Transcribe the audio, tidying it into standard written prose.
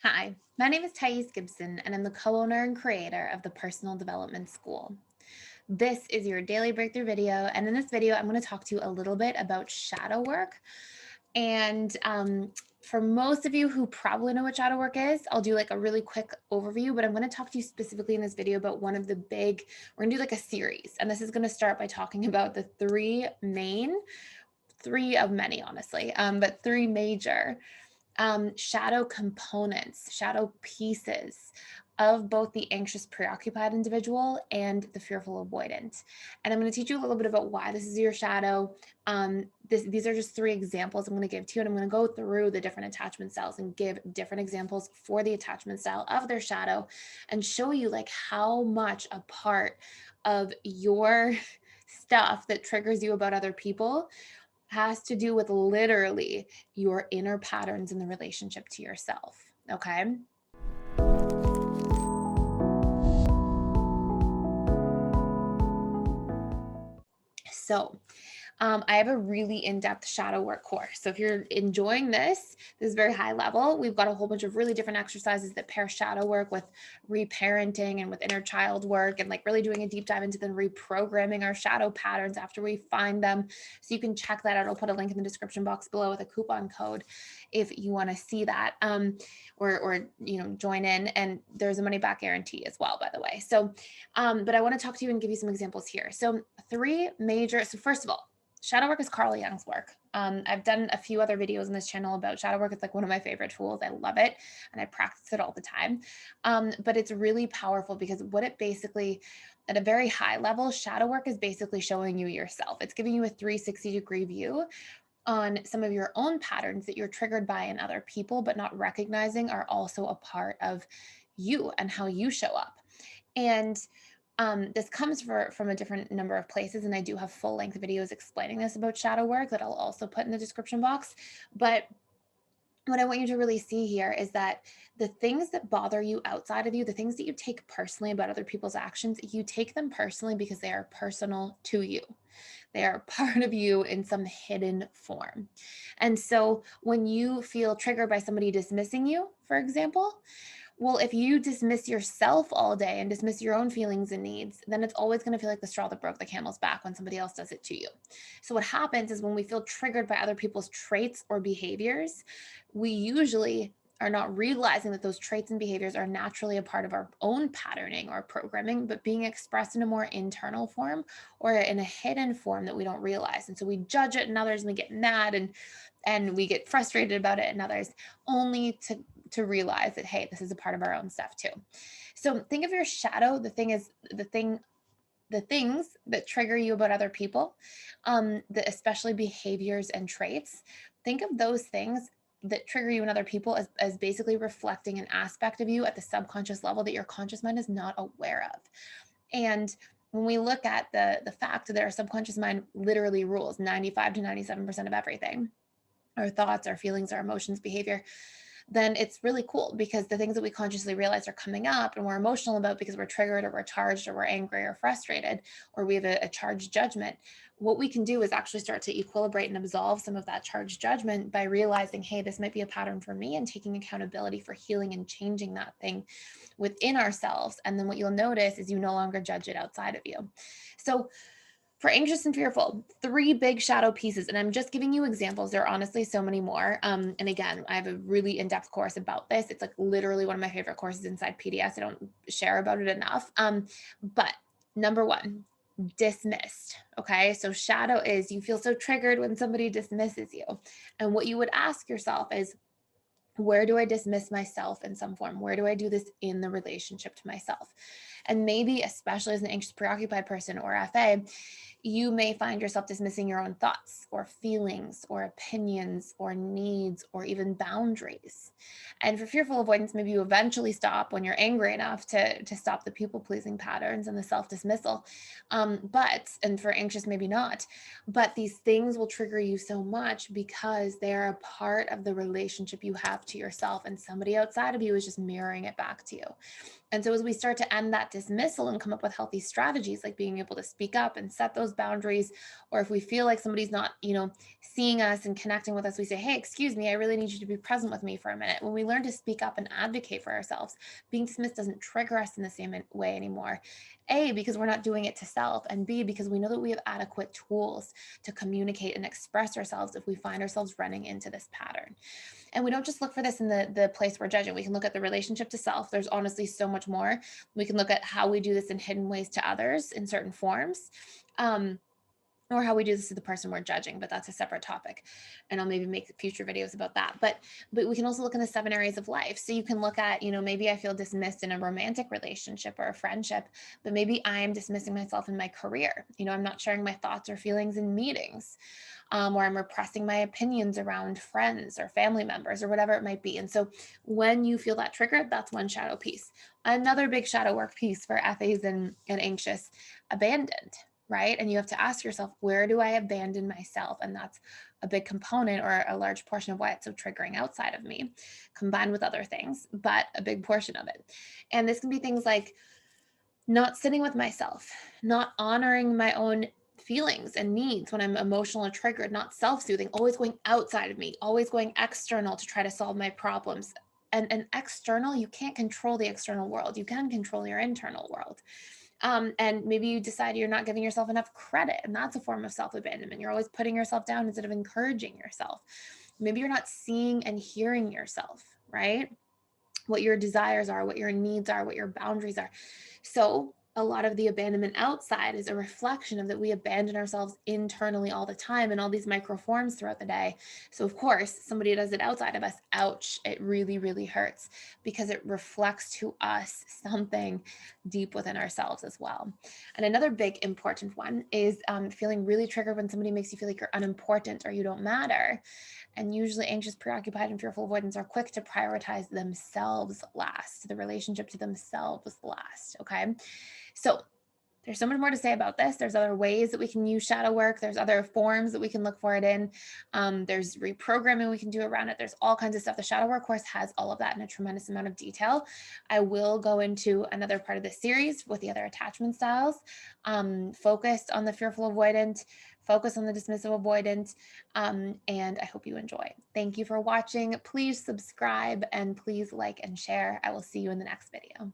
Hi, my name is Gibson, and I'm the co owner and creator of the Personal Development School. This is your daily breakthrough video. And in this video, I'm going to talk to you a little bit about shadow work. And for most of you who probably know what shadow work is, I'll do like a really quick overview, but I'm going to talk to you specifically in this video about one of the we're going to do like a series. And this is going to start by talking about the three of many, honestly, but three major shadow components, shadow pieces of both the anxious, preoccupied individual and the fearful avoidant. And I'm going to teach you a little bit about why this is your shadow. These are just three examples I'm going to give to you, and I'm going to go through the different attachment styles and give different examples for the attachment style of their shadow and show you like how much a part of your stuff that triggers you about other people has to do with literally your inner patterns in the relationship to yourself. Okay. So, I have a really in-depth shadow work course. So if you're enjoying this is very high level. We've got a whole bunch of really different exercises that pair shadow work with reparenting and with inner child work and like really doing a deep dive into the reprogramming our shadow patterns after we find them. So you can check that out. I'll put a link in the description box below with a coupon code if you want to see that or join in. And there's a money back guarantee as well, by the way. So but I want to talk to you and give you some examples here. So first of all, shadow work is Carl Jung's work. I've done a few other videos on this channel about shadow work. It's like one of my favorite tools. I love it and I practice it all the time. But it's really powerful because what it basically, at a very high level, shadow work is basically showing you yourself. It's giving you a 360-degree view on some of your own patterns that you're triggered by in other people, but not recognizing are also a part of you and how you show up. And this comes from a different number of places, and I do have full length videos explaining this about shadow work that I'll also put in the description box. But what I want you to really see here is that the things that bother you outside of you, the things that you take personally about other people's actions, you take them personally because they are personal to you. They are part of you in some hidden form. And so when you feel triggered by somebody dismissing you, for example, well, if you dismiss yourself all day and dismiss your own feelings and needs, then it's always going to feel like the straw that broke the camel's back when somebody else does it to you. So, what happens is when we feel triggered by other people's traits or behaviors, we usually are not realizing that those traits and behaviors are naturally a part of our own patterning or programming, but being expressed in a more internal form or in a hidden form that we don't realize. And so we judge it in others and we get mad and we get frustrated about it in others, only to realize that, hey, this is a part of our own stuff too. So think of your shadow. The things that trigger you about other people, especially behaviors and traits. Think of those things that trigger you in other people as basically reflecting an aspect of you at the subconscious level that your conscious mind is not aware of. And when we look at the fact that our subconscious mind literally rules 95 to 97% of everything, our thoughts, our feelings, our emotions, behavior, then it's really cool because the things that we consciously realize are coming up and we're emotional about because we're triggered or we're charged or we're angry or frustrated or we have a charged judgment. What we can do is actually start to equilibrate and absolve some of that charged judgment by realizing, hey, this might be a pattern for me, and taking accountability for healing and changing that thing within ourselves. And then what you'll notice is you no longer judge it outside of you. So for anxious and fearful, three big shadow pieces. And I'm just giving you examples. There are honestly so many more. And again, I have a really in-depth course about this. It's like literally one of my favorite courses inside PDS. I don't share about it enough. But number one, dismissed. Okay. So shadow is you feel so triggered when somebody dismisses you. And what you would ask yourself is, where do I dismiss myself in some form? Where do I do this in the relationship to myself? And maybe, especially as an anxious, preoccupied person or FA, you may find yourself dismissing your own thoughts or feelings or opinions or needs or even boundaries. And for fearful avoidance, maybe you eventually stop when you're angry enough to stop the people pleasing patterns and the self dismissal. And for anxious, maybe not. But these things will trigger you so much because they're a part of the relationship you have to yourself, and somebody outside of you is just mirroring it back to you. And so as we start to end that dismissal and come up with healthy strategies like being able to speak up and set those those boundaries, or if we feel like somebody's not, seeing us and connecting with us, we say, hey, excuse me, I really need you to be present with me for a minute. When we learn to speak up and advocate for ourselves, being dismissed doesn't trigger us in the same way anymore. A, because we're not doing it to self, and B, because we know that we have adequate tools to communicate and express ourselves if we find ourselves running into this pattern. And we don't just look for this in the place we're judging. We can look at the relationship to self. There's honestly so much more. We can look at how we do this in hidden ways to others in certain forms. Or how we do this to the person we're judging, but that's a separate topic. And I'll maybe make future videos about that. But we can also look in the 7 areas of life. So you can look at, maybe I feel dismissed in a romantic relationship or a friendship, but maybe I am dismissing myself in my career. I'm not sharing my thoughts or feelings in meetings, or I'm repressing my opinions around friends or family members or whatever it might be. And so when you feel that trigger, that's one shadow piece. Another big shadow work piece for FAs and anxious, abandoned, right? And you have to ask yourself, where do I abandon myself? And that's a big component or a large portion of why it's so triggering outside of me, combined with other things, but a big portion of it. And this can be things like not sitting with myself, not honoring my own feelings and needs when I'm emotional or triggered, not self-soothing, always going outside of me, always going external to try to solve my problems. And external, you can't control the external world. You can control your internal world. And maybe you decide you're not giving yourself enough credit, and that's a form of self-abandonment. You're always putting yourself down instead of encouraging yourself. Maybe you're not seeing and hearing yourself, right? What your desires are, what your needs are, what your boundaries are. So a lot of the abandonment outside is a reflection of that we abandon ourselves internally all the time in all these micro forms throughout the day. So of course, somebody does it outside of us. Ouch, it really, really hurts because it reflects to us something deep within ourselves as well. And another big important one is feeling really triggered when somebody makes you feel like you're unimportant or you don't matter. And usually anxious, preoccupied, and fearful avoidants are quick to prioritize themselves last, the relationship to themselves last. Okay. So there's so much more to say about this. There's other ways that we can use shadow work. There's other forms that we can look for it in. There's reprogramming we can do around it. There's all kinds of stuff. The shadow work course has all of that in a tremendous amount of detail. I will go into another part of the series with the other attachment styles, focused on the fearful avoidant, focus on the dismissive avoidant, and I hope you enjoy. Thank you for watching. Please subscribe and please like and share. I will see you in the next video.